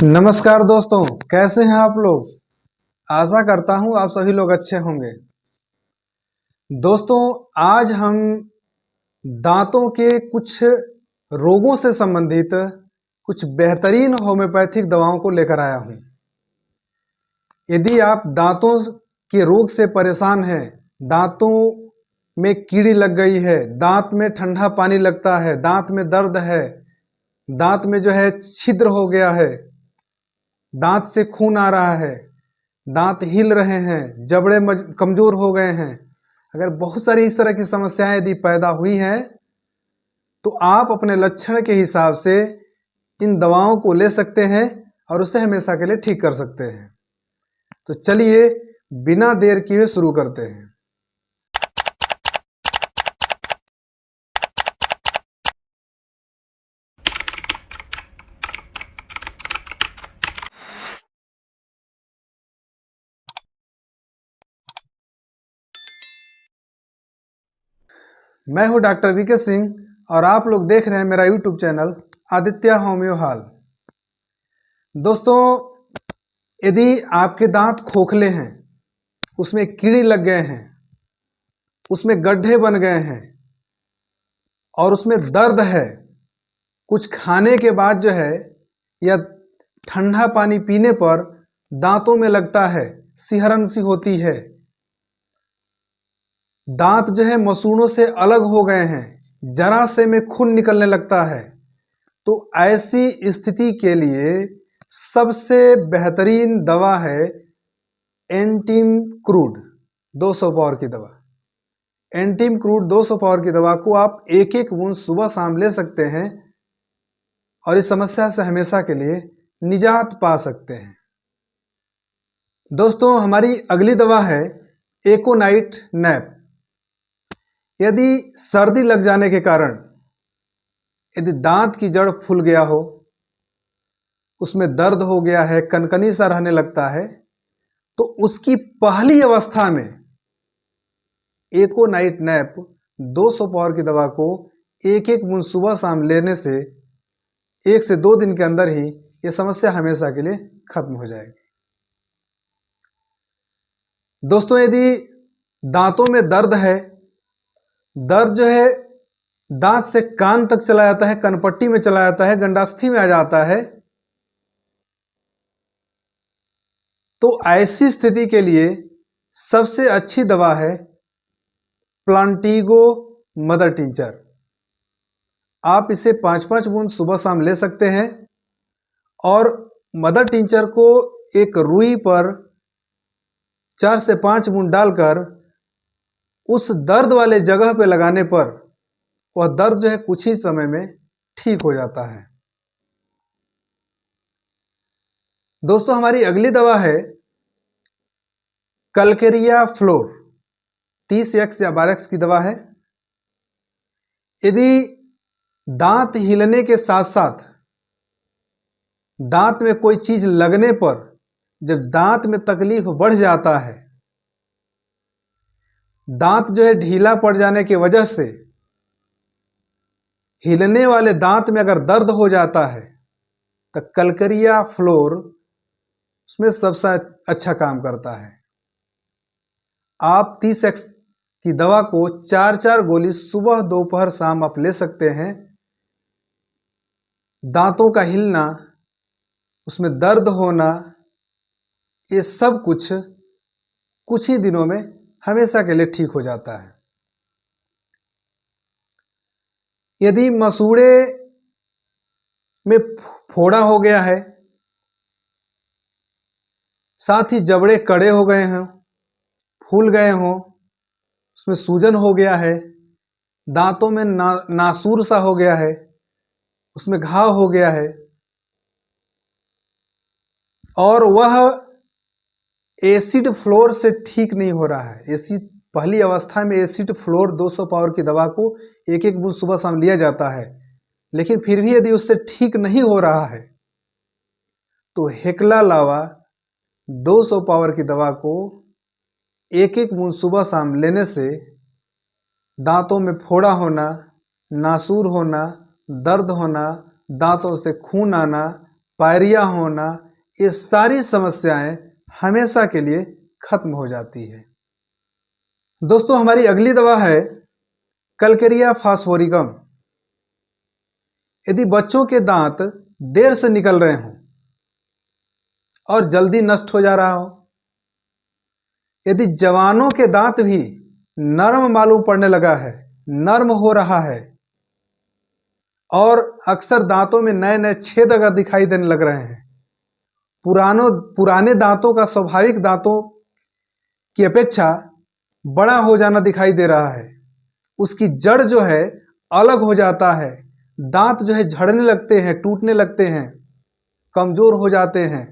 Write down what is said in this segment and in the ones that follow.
नमस्कार दोस्तों, कैसे हैं आप लोग। आशा करता हूं आप सभी लोग अच्छे होंगे। दोस्तों, आज हम दांतों के कुछ रोगों से संबंधित कुछ बेहतरीन होम्योपैथिक दवाओं को लेकर आया हूं। यदि आप दांतों के रोग से परेशान हैं, दांतों में कीड़ी लग गई है, दांत में ठंडा पानी लगता है, दांत में दर्द है, दांत में जो है छिद्र हो गया है, दांत से खून आ रहा है, दांत हिल रहे हैं, जबड़े कमजोर हो गए हैं, अगर बहुत सारी इस तरह की समस्याएं यदि पैदा हुई हैं तो आप अपने लक्षण के हिसाब से इन दवाओं को ले सकते हैं और उसे हमेशा के लिए ठीक कर सकते हैं। तो चलिए बिना देर किए शुरू करते हैं। मैं हूं डॉक्टर वीके सिंह और आप लोग देख रहे हैं मेरा YouTube channel Aditya homeo hall. दोस्तों, यदि आपके दांत खोखले हैं, उसमें कीड़ी लग गए हैं, उसमें गड्ढे बन गए हैं और उसमें दर्द है, कुछ खाने के बाद जो है या ठंडा पानी पीने पर दांतों में लगता है, सिहरन सी होती है, दांत जो है मसूड़ों से अलग हो गए हैं, जरा से में खून निकलने लगता है, तो ऐसी स्थिति के लिए सबसे बेहतरीन दवा है एंटीम क्रूड 200 पावर की दवा। एंटीम क्रूड 200 पावर की दवा को आप एक एक बूंद सुबह शाम ले सकते हैं और इस समस्या से हमेशा के लिए निजात पा सकते हैं। दोस्तों, हमारी अगली दवा है एकोनाइट नैप। यदि सर्दी लग जाने के कारण यदि दांत की जड़ फूल गया हो, उसमें दर्द हो गया है, कनकनी सा रहने लगता है, तो उसकी पहली अवस्था में एकोनाइट नैप 200 पावर की दवा को एक एक बूंद सुबह शाम लेने से 1 से 2 दिन के अंदर ही यह समस्या हमेशा के लिए खत्म हो जाएगी। दोस्तों, यदि दांतों में दर्द है, दर्द जो है दांत से कान तक चला जाता है, कनपट्टी में चला जाता है, गंडास्थि में आ जाता है, तो ऐसी स्थिति के लिए सबसे अच्छी दवा है प्लांटिगो मदर टिंचर। आप इसे 5-5 बूंद सुबह शाम ले सकते हैं और मदर टिंचर को एक रुई पर 4 से 5 बूंद डालकर उस दर्द वाले जगह पे लगाने पर वह दर्द जो है कुछ ही समय में ठीक हो जाता है। दोस्तों, हमारी अगली दवा है कलकेरिया फ्लोर 30x या 12x की दवा है। यदि दांत हिलने के साथ साथ दांत में कोई चीज लगने पर जब दांत में तकलीफ बढ़ जाता है, दांत जो है ढीला पड़ जाने की वजह से हिलने वाले दांत में अगर दर्द हो जाता है तो कलकेरिया फ्लोर उसमें सबसे अच्छा काम करता है। आप 30x की दवा को 4-4 गोली सुबह दोपहर शाम आप ले सकते हैं। दांतों का हिलना, उसमें दर्द होना, ये सब कुछ ही दिनों में हमेशा के लिए ठीक हो जाता है। यदि मसूड़े में फोड़ा हो गया है, साथ ही जबड़े कड़े हो गए हैं, फूल गए हों, उसमें सूजन हो गया है, दांतों में नासूर सा हो गया है, उसमें घाव हो गया है और वह एसिड फ्लोर से ठीक नहीं हो रहा है। एसिड पहली अवस्था में एसिड फ्लोर 200 पावर की दवा को एक एक बूंद सुबह शाम लिया जाता है, लेकिन फिर भी यदि उससे ठीक नहीं हो रहा है तो हेक्ला लावा 200 पावर की दवा को एक एक बूंद सुबह शाम लेने से दांतों में फोड़ा होना, नासूर होना, दर्द होना, दांतों से खून आना, पायरिया होना, ये सारी समस्याएं हमेशा के लिए खत्म हो जाती है। दोस्तों हमारी अगली दवा है कलकेरिया फास्फोरिकम। यदि बच्चों के दांत देर से निकल रहे हों और जल्दी नष्ट हो जा रहा हो, यदि जवानों के दांत भी नरम मालूम पड़ने लगा है, नर्म हो रहा है और अक्सर दांतों में नए नए छेद अगर दिखाई देने लग रहे हैं, पुराने दांतों का स्वाभाविक दांतों की अपेक्षा बड़ा हो जाना दिखाई दे रहा है, उसकी जड़ जो है अलग हो जाता है, दांत जो है झड़ने लगते हैं, टूटने लगते हैं, कमजोर हो जाते हैं,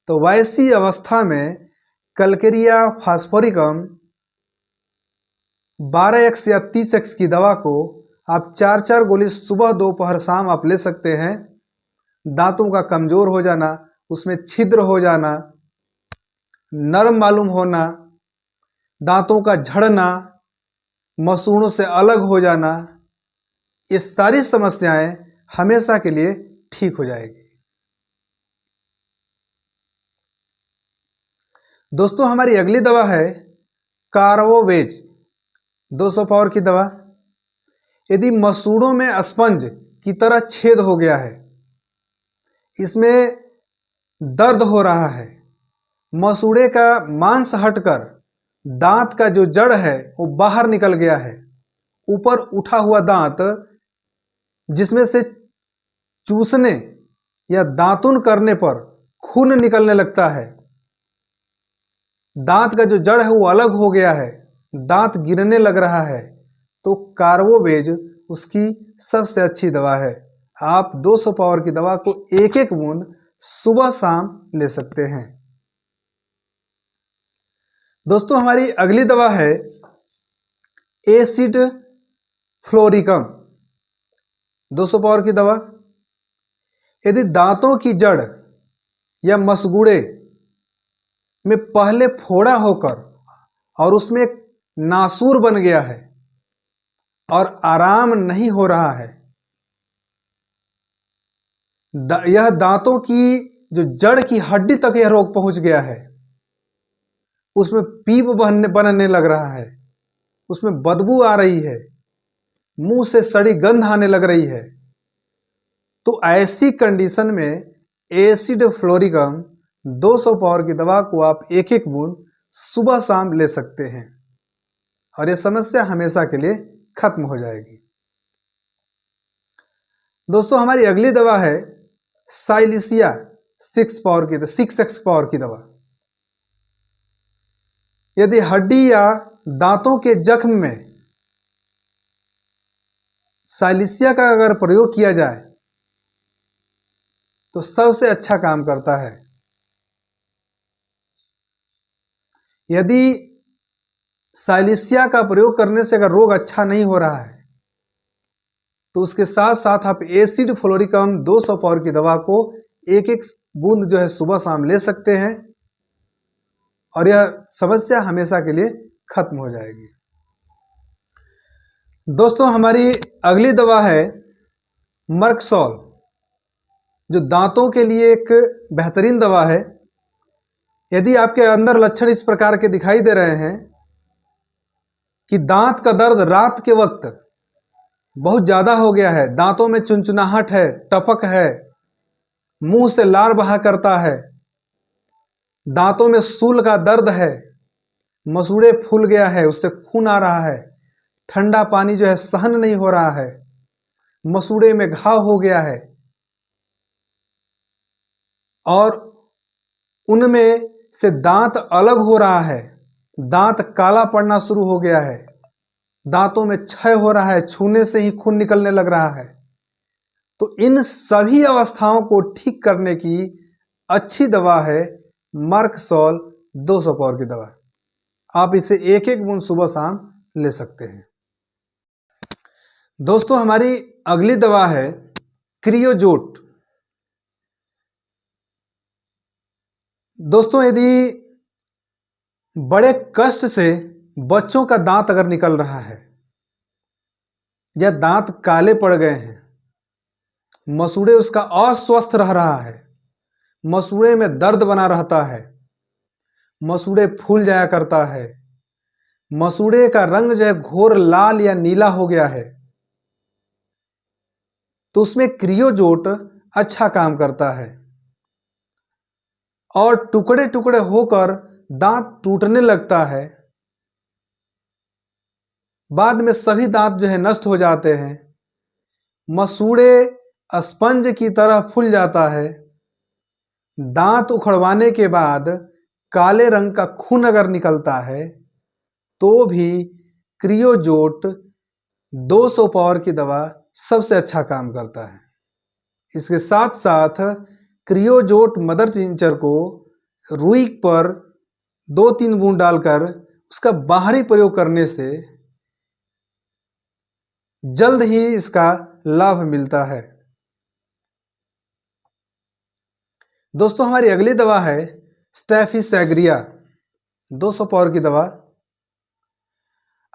तो वैसी अवस्था में कलकेरिया फास्फोरिकम 12x या 30x की दवा को आप 4-4 गोली सुबह दोपहर शाम आप ले सकते हैं। दांतों का कमजोर हो जाना, उसमें छिद्र हो जाना, नरम मालूम होना, दांतों का झड़ना, मसूड़ों से अलग हो जाना, ये सारी समस्याएं हमेशा के लिए ठीक हो जाएगी। दोस्तों हमारी अगली दवा है कार्बोवेज 200 पावर की दवा। यदि मसूड़ों में स्पंज की तरह छेद हो गया है, इसमें दर्द हो रहा है, मसूड़े का मांस हटकर दांत का जो जड़ है वो बाहर निकल गया है, ऊपर उठा हुआ दांत जिसमें से चूसने या दांतुन करने पर खून निकलने लगता है, दांत का जो जड़ है वो अलग हो गया है, दांत गिरने लग रहा है, तो कार्बोवेज उसकी सबसे अच्छी दवा है। आप 200 पावर की दवा को एक एक बूंद सुबह शाम ले सकते हैं। दोस्तों हमारी अगली दवा है एसिड फ्लोरिकम 200 पावर की दवा। यदि दांतों की जड़ या मसगुड़े में पहले फोड़ा होकर और उसमें एक नासूर बन गया है और आराम नहीं हो रहा है, यह दांतों की जो जड़ की हड्डी तक यह रोग पहुंच गया है, उसमें पीप बनने लग रहा है, उसमें बदबू आ रही है, मुंह से सड़ी गंध आने लग रही है, तो ऐसी कंडीशन में एसिड फ्लोरिकम 200 पावर की दवा को आप एक एक बूंद सुबह शाम ले सकते हैं और यह समस्या हमेशा के लिए खत्म हो जाएगी। दोस्तों हमारी अगली दवा है साइलिसिया 6x पावर की दवा। यदि हड्डी या दांतों के जख्म में साइलिसिया का अगर प्रयोग किया जाए तो सबसे अच्छा काम करता है। यदि साइलिसिया का प्रयोग करने से अगर रोग अच्छा नहीं हो रहा है तो उसके साथ साथ आप एसिड फ्लोरिकम 200 पावर की दवा को एक एक बूंद जो है सुबह शाम ले सकते हैं और यह समस्या हमेशा के लिए खत्म हो जाएगी। दोस्तों हमारी अगली दवा है मर्कसॉल, जो दांतों के लिए एक बेहतरीन दवा है। यदि आपके अंदर लक्षण इस प्रकार के दिखाई दे रहे हैं कि दांत का दर्द रात के वक्त बहुत ज्यादा हो गया है, दांतों में चुनचुनाहट है, टपक है, मुंह से लार बहा करता है, दांतों में सूल का दर्द है, मसूड़े फूल गया है, उससे खून आ रहा है, ठंडा पानी जो है सहन नहीं हो रहा है, मसूड़े में घाव हो गया है और उनमें से दांत अलग हो रहा है, दांत काला पड़ना शुरू हो गया है, दांतों में क्षय हो रहा है, छूने से ही खून निकलने लग रहा है, तो इन सभी अवस्थाओं को ठीक करने की अच्छी दवा है मर्कसॉल 200 पावर की दवा। आप इसे एक एक बूंद सुबह शाम ले सकते हैं। दोस्तों हमारी अगली दवा है क्रियोजोट। दोस्तों यदि बड़े कष्ट से बच्चों का दांत अगर निकल रहा है या दांत काले पड़ गए हैं मसूड़े उसका अस्वस्थ रह रहा है, मसूड़े में दर्द बना रहता है, मसूड़े फूल जाया करता है, मसूड़े का रंग जो है घोर लाल या नीला हो गया है, तो उसमें क्रियोजोट अच्छा काम करता है और टुकड़े टुकड़े होकर दांत टूटने लगता है। बाद में सभी दांत जो है नष्ट हो जाते हैं, मसूड़े स्पंज की तरह फूल जाता है। दांत उखड़वाने के बाद काले रंग का खून अगर निकलता है तो भी क्रियोजोट 200 पावर की दवा सबसे अच्छा काम करता है। इसके साथ साथ क्रियोजोट मदर टिंचर को रुई पर 2-3 बूंद डालकर उसका बाहरी प्रयोग करने से जल्द ही इसका लाभ मिलता है। दोस्तों, हमारी अगली दवा है स्टेफिसेग्रिया, 200 पावर की दवा।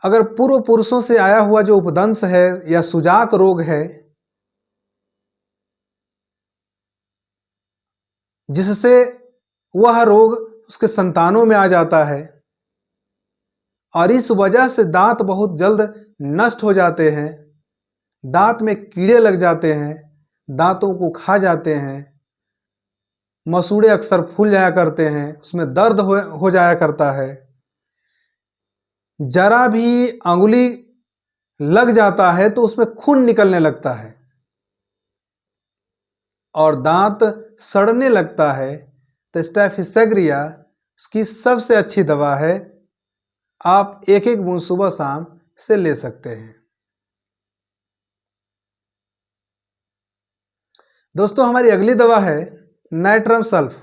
अगर पूर्व पुरुषों से आया हुआ जो उपदंश है या सुजाक रोग है, जिससे वह रोग उसके संतानों में आ जाता है और इस वजह से दांत बहुत जल्द नष्ट हो जाते हैं, दांत में कीड़े लग जाते हैं, दांतों को खा जाते हैं, मसूड़े अक्सर फूल जाया करते हैं, उसमें दर्द हो जाया करता है, जरा भी अंगुली लग जाता है तो उसमें खून निकलने लगता है और दांत सड़ने लगता है, तो स्टेफिसेग्रिया उसकी सबसे अच्छी दवा है। आप एक एक बूंद सुबह शाम से ले सकते हैं। दोस्तों, हमारी अगली दवा है नाइट्रम सल्फ।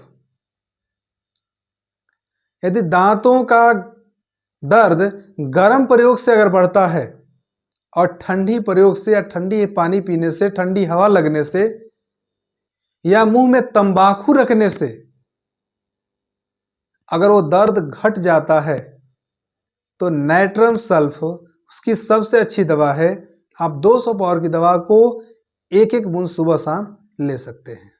यदि दांतों का दर्द गर्म प्रयोग से अगर बढ़ता है और ठंडी प्रयोग से या ठंडी पानी पीने से, ठंडी हवा लगने से या मुंह में तंबाकू रखने से अगर वो दर्द घट जाता है तो नाइट्रम सल्फ उसकी सबसे अच्छी दवा है। आप 200 पावर की दवा को एक एक बूंद सुबह शाम ले सकते हैं।